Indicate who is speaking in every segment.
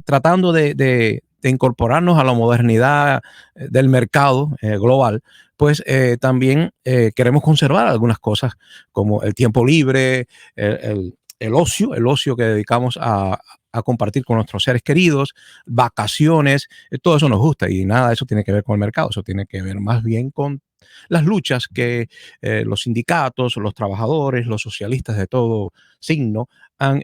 Speaker 1: tratando de incorporarnos a la modernidad del mercado global, pues también queremos conservar algunas cosas como el tiempo libre, el ocio que dedicamos a compartir con nuestros seres queridos, vacaciones, todo eso nos gusta y nada de eso tiene que ver con el mercado, eso tiene que ver más bien con las luchas que los sindicatos, los trabajadores, los socialistas de todo signo han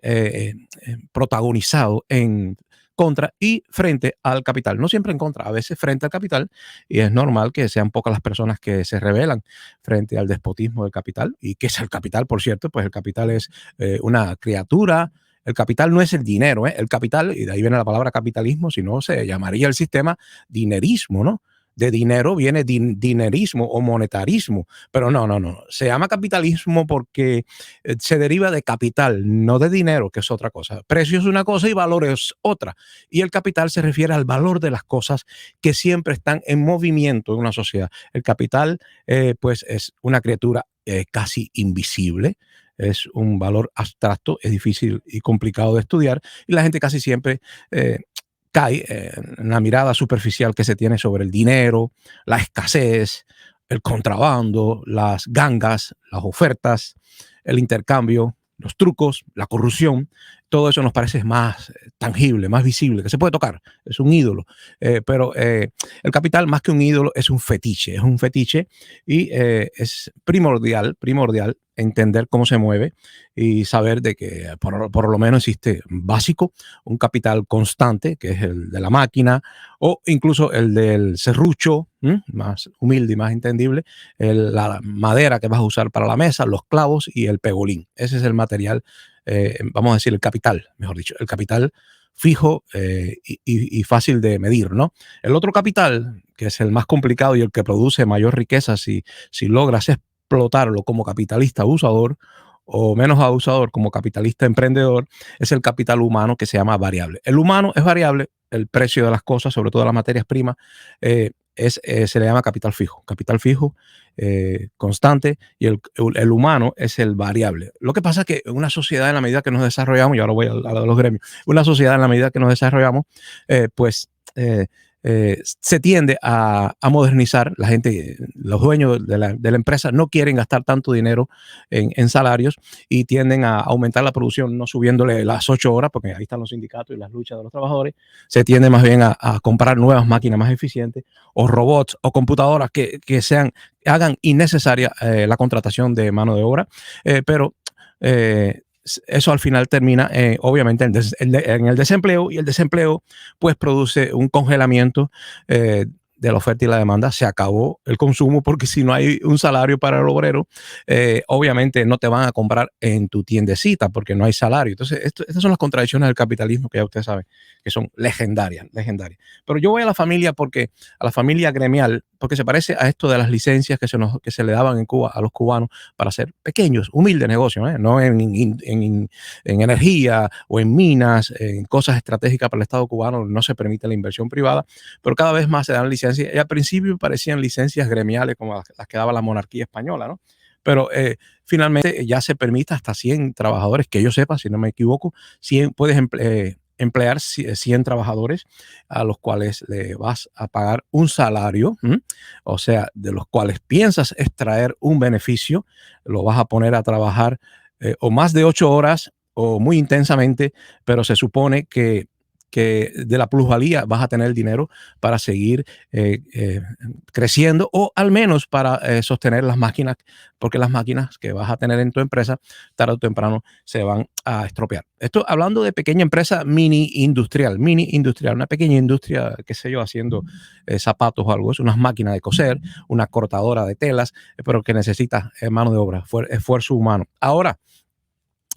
Speaker 1: protagonizado en contra y frente al capital. No siempre en contra, a veces frente al capital, y es normal que sean pocas las personas que se rebelan frente al despotismo del capital. ¿Y qué es el capital, por cierto? Pues el capital es una criatura. El capital no es el dinero, ¿eh? El capital, y de ahí viene la palabra capitalismo, si no se llamaría el sistema dinerismo, ¿no? De dinero viene dinerismo o monetarismo, pero no. Se llama capitalismo porque se deriva de capital, no de dinero, que es otra cosa. Precio es una cosa y valor es otra. Y el capital se refiere al valor de las cosas que siempre están en movimiento en una sociedad. El capital, pues, es una criatura casi invisible. Es un valor abstracto, es difícil y complicado de estudiar y la gente casi siempre cae en la mirada superficial que se tiene sobre el dinero, la escasez, el contrabando, las gangas, las ofertas, el intercambio, los trucos, la corrupción. Todo eso nos parece más tangible, más visible, que se puede tocar. Es un ídolo. Pero el capital, más que un ídolo, es un fetiche. Es un fetiche y es primordial entender cómo se mueve y saber de que por lo menos existe básico, un capital constante, que es el de la máquina, o incluso el del serrucho, más humilde y más entendible, la madera que vas a usar para la mesa, los clavos y el pegolín. Ese es el material, vamos a decir el capital, mejor dicho, el capital fijo y fácil de medir, ¿no? El otro capital, que es el más complicado y el que produce mayor riqueza si logras explotarlo como capitalista abusador o menos abusador como capitalista emprendedor, es el capital humano que se llama variable. El humano es variable, el precio de las cosas, sobre todo las materias primas, se le llama capital fijo constante y el humano es el variable. Lo que pasa es que en una sociedad en la medida que nos desarrollamos, y ahora voy a los gremios, una sociedad en la medida que nos desarrollamos, pues se tiende a modernizar. La gente, los dueños de la empresa no quieren gastar tanto dinero en salarios y tienden a aumentar la producción, no subiéndole las 8 horas, porque ahí están los sindicatos y las luchas de los trabajadores. Se tiende más bien a comprar nuevas máquinas más eficientes o robots o computadoras que hagan innecesaria la contratación de mano de obra, pero eso al final termina obviamente en el desempleo y el desempleo pues produce un congelamiento de la oferta y la demanda. Se acabó el consumo porque si no hay un salario para el obrero, obviamente no te van a comprar en tu tiendecita porque no hay salario. Entonces, estas son las contradicciones del capitalismo que ya ustedes saben que son legendarias. Pero yo voy a la familia a la familia gremial, porque se parece a esto de las licencias que se le daban en Cuba a los cubanos para hacer pequeños, humildes negocios, no en energía o en minas, en cosas estratégicas para el Estado cubano, no se permite la inversión privada, pero cada vez más se dan licencias. Y al principio parecían licencias gremiales como las que daba la monarquía española, ¿no? Pero finalmente ya se permite hasta 100 trabajadores, que yo sepa, si no me equivoco, puedes emplear 100 trabajadores a los cuales le vas a pagar un salario, o sea, de los cuales piensas extraer un beneficio, lo vas a poner a trabajar o más de 8 horas o muy intensamente, pero se supone que de la plusvalía vas a tener dinero para seguir creciendo o al menos para sostener las máquinas, porque las máquinas que vas a tener en tu empresa tarde o temprano se van a estropear. Esto hablando de pequeña empresa mini industrial, una pequeña industria, qué sé yo, haciendo zapatos o algo, es unas máquinas de coser, una cortadora de telas, pero que necesita mano de obra, esfuerzo humano. Ahora,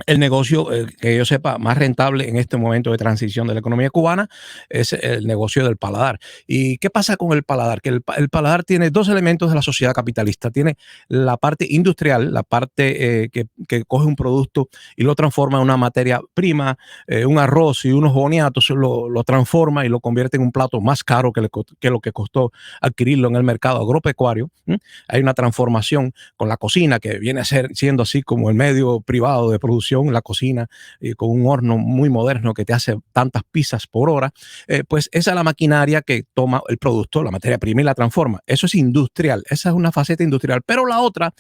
Speaker 1: el negocio, que yo sepa, más rentable en este momento de transición de la economía cubana es el negocio del paladar. ¿Y qué pasa con el paladar? Que el paladar tiene dos elementos de la sociedad capitalista. Tiene la parte industrial, la parte que coge un producto y lo transforma en una materia prima, un arroz y unos boniatos, lo transforma y lo convierte en un plato más caro que lo que costó adquirirlo en el mercado agropecuario. Hay una transformación con la cocina que viene siendo así como el medio privado de producción producción, la cocina, con un horno muy moderno que te hace tantas pizzas por hora, pues esa es la maquinaria que toma el producto, la materia prima y la transforma. Eso es industrial, esa es una faceta industrial. Pero la otra,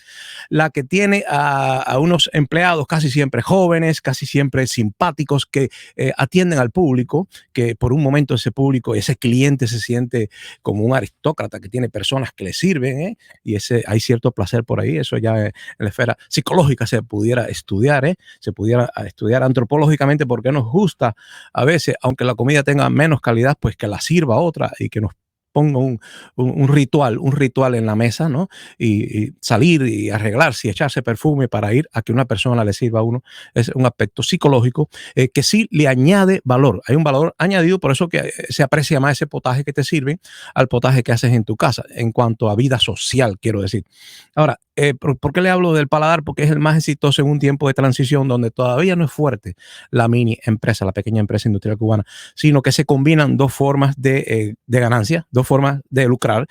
Speaker 1: la que tiene a unos empleados casi siempre jóvenes, casi siempre simpáticos, que atienden al público, que por un momento ese público, ese cliente se siente como un aristócrata que tiene personas que le sirven, y hay cierto placer por ahí. Eso ya en la esfera psicológica se pudiera estudiar, se pudiera estudiar antropológicamente por qué nos gusta a veces, aunque la comida tenga menos calidad, pues que la sirva otra y que nos ponga un ritual en la mesa, ¿no? Y salir y arreglarse y echarse perfume para ir a que una persona le sirva a uno, es un aspecto psicológico que sí le añade valor. Hay un valor añadido, por eso que se aprecia más ese potaje que te sirven al potaje que haces en tu casa, en cuanto a vida social, quiero decir. Ahora, ¿por qué le hablo del paladar? Porque es el más exitoso en un tiempo de transición donde todavía no es fuerte la mini empresa, la pequeña empresa industrial cubana, sino que se combinan dos formas de ganancia, dos formas de lucrar,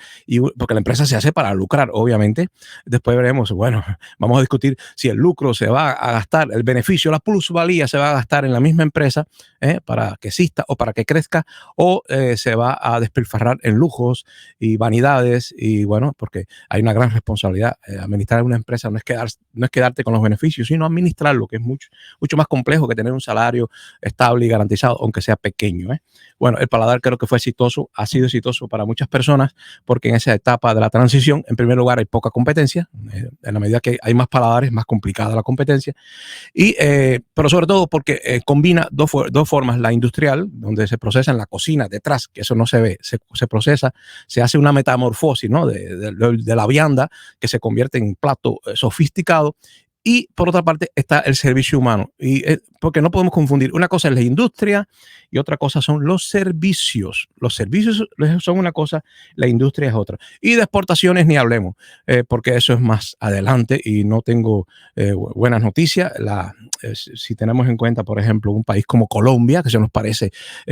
Speaker 1: porque la empresa se hace para lucrar, obviamente. Después veremos, bueno, vamos a discutir si el lucro se va a gastar, el beneficio, la plusvalía se va a gastar en la misma empresa para que exista o para que crezca, o se va a despilfarrar en lujos y vanidades, y bueno, porque hay una gran responsabilidad. Administrar una empresa no es quedarte con los beneficios, sino administrarlo, que es mucho, mucho más complejo que tener un salario estable y garantizado, aunque sea pequeño. Bueno, el paladar creo que fue exitoso, ha sido exitoso para muchas personas, porque en esa etapa de la transición, en primer lugar, hay poca competencia. En la medida que hay más paladares, más complicada la competencia. Pero sobre todo porque combina dos formas: la industrial, donde se procesa en la cocina detrás, que eso no se ve, se procesa, se hace una metamorfosis, ¿no? de la vianda, que se convierte en plato sofisticado. Y por otra parte está el servicio humano, porque no podemos confundir. Una cosa es la industria y otra cosa son los servicios. Los servicios son una cosa, la industria es otra. Y de exportaciones ni hablemos, porque eso es más adelante y no tengo buenas noticias. Si tenemos en cuenta, por ejemplo, un país como Colombia, que se nos parece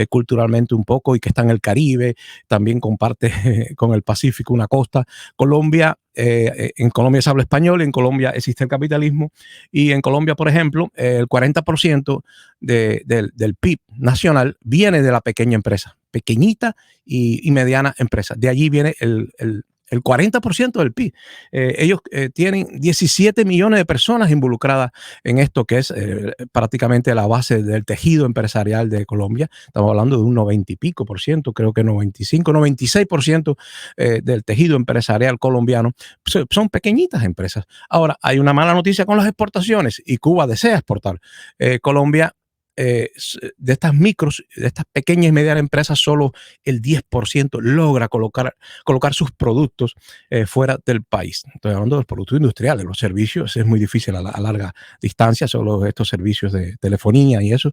Speaker 1: culturalmente un poco y que está en el Caribe, también comparte con el Pacífico una costa. Colombia, en Colombia se habla español, en Colombia existe el capitalismo, y en Colombia, por ejemplo, el 40% del PIB nacional viene de la pequeña empresa, pequeñita y mediana empresa. De allí viene el 40% del PIB. Ellos tienen 17 millones de personas involucradas en esto, que es prácticamente la base del tejido empresarial de Colombia. Estamos hablando de un 90 y pico por ciento, creo que 95, 96% del tejido empresarial colombiano son pequeñitas empresas. Ahora, hay una mala noticia con las exportaciones, y Cuba desea exportar. Colombia, de estas micros, de estas pequeñas y medianas empresas, solo el 10% logra colocar sus productos fuera del país. Estoy hablando de los productos industriales. Los servicios es muy difícil a larga distancia, solo estos servicios de telefonía y eso,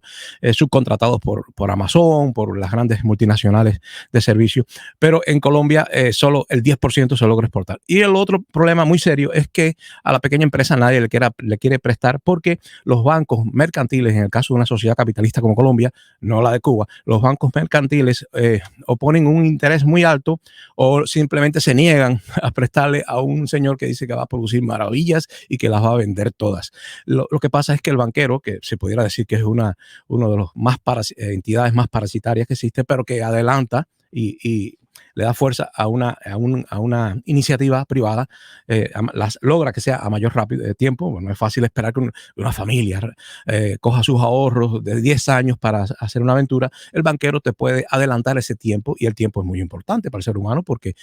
Speaker 1: subcontratados por Amazon, por las grandes multinacionales de servicios. Pero en Colombia solo el 10% se logra exportar. Y el otro problema muy serio es que a la pequeña empresa nadie le quiere prestar, porque los bancos mercantiles, en el caso de una sociedad capitalista como Colombia, no la de Cuba, los bancos mercantiles oponen un interés muy alto, o simplemente se niegan a prestarle a un señor que dice que va a producir maravillas y que las va a vender todas. Lo que pasa es que el banquero, que se pudiera decir que es uno de los entidades más parasitarias que existe, pero que adelanta y le da fuerza a una iniciativa privada, logra que sea a mayor tiempo. Bueno, no es fácil esperar que una familia coja sus ahorros de 10 años para hacer una aventura. El banquero te puede adelantar ese tiempo, y el tiempo es muy importante para el ser humano, porque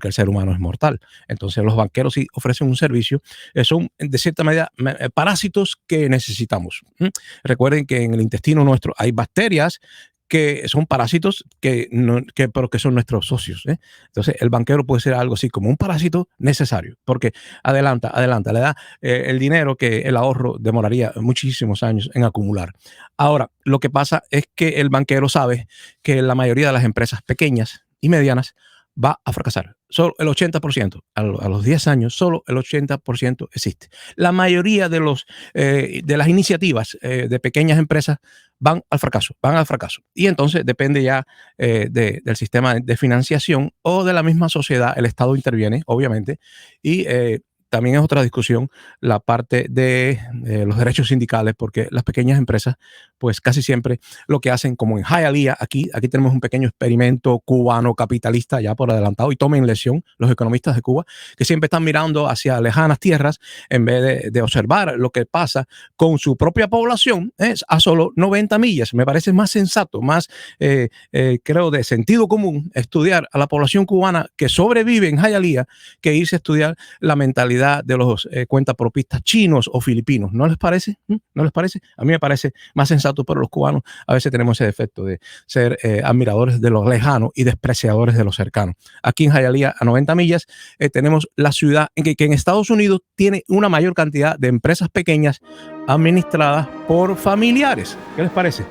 Speaker 1: el ser humano es mortal. Entonces los banqueros sí ofrecen un servicio, son de cierta medida parásitos que necesitamos. Recuerden que en el intestino nuestro hay bacterias que son parásitos pero que son nuestros socios. Entonces el banquero puede ser algo así como un parásito necesario, porque adelanta, le da el dinero que el ahorro demoraría muchísimos años en acumular. Ahora, lo que pasa es que el banquero sabe que la mayoría de las empresas pequeñas y medianas va a fracasar. Solo el 80%, a los 10 años, solo el 80% existe. La mayoría de las iniciativas de pequeñas empresas van al fracaso. Y entonces depende ya del sistema de financiación o de la misma sociedad. El Estado interviene, obviamente, y también es otra discusión la parte de los derechos sindicales, porque las pequeñas empresas, pues casi siempre lo que hacen, como en Hialeah, aquí tenemos un pequeño experimento cubano capitalista ya por adelantado, y tomen lección los economistas de Cuba, que siempre están mirando hacia lejanas tierras en vez de observar lo que pasa con su propia población, es a solo 90 millas. Me parece más sensato, más, creo, de sentido común estudiar a la población cubana que sobrevive en Hialeah que irse a estudiar la mentalidad de los cuentapropistas chinos o filipinos. ¿No les parece? ¿No les parece? A mí me parece más sensato, pero los cubanos a veces tenemos ese defecto de ser admiradores de lo lejano y despreciadores de lo cercano. Aquí en Hialeah, a 90 millas, tenemos la ciudad que en Estados Unidos tiene una mayor cantidad de empresas pequeñas administradas por familiares. ¿Qué les parece?